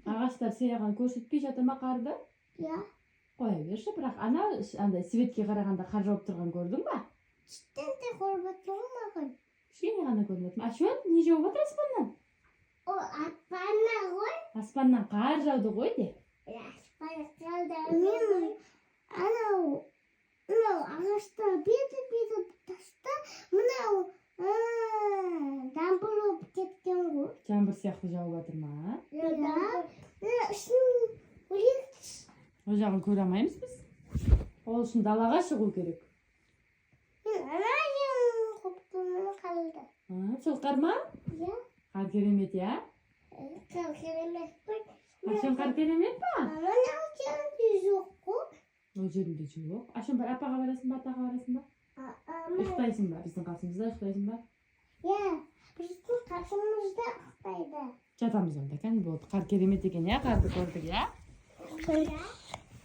Ағаштар сираған көрсетпей жата ма қарды? Иә. Қоя берші, бірақ андай светке қарағанда қар жауып тұрған көрдің ба? Түстен де көріп отырмын маған. Кішкене ғана көрінеді. Ашуан, не жауып отыр аспаннан? О, аспаннан ғой. Аспаннан қар жауды ғой де. Аспаннан мен анау ағаштар беті таста мынау жаңбыр болып кеткен ғой. Жаңбыр сияқты жауып жатыр ма? Иә. Ішін өлексіз. Ол жағын көре алмаймыз біз. Ол үшін далаға шығу керек. Ана жерін құптымын қалды. Сол қар ма? Иә. Қар керемет, иә? Қар керемет қой. Ашын қар керемет па? Мынау жерінде жоқ қой. Ол жерінде жоқ. Ашын бір апаға барасың ба, атаға барасың ба? Ұйықтайсың ба? Біздің қасымызда ұйықтайсың ба? Иә, біздің қасымызда ұйықтайды. Жатамыз онда, кәні болды. Қар керемет екен, иә? Қарды көрдік, иә? Иә.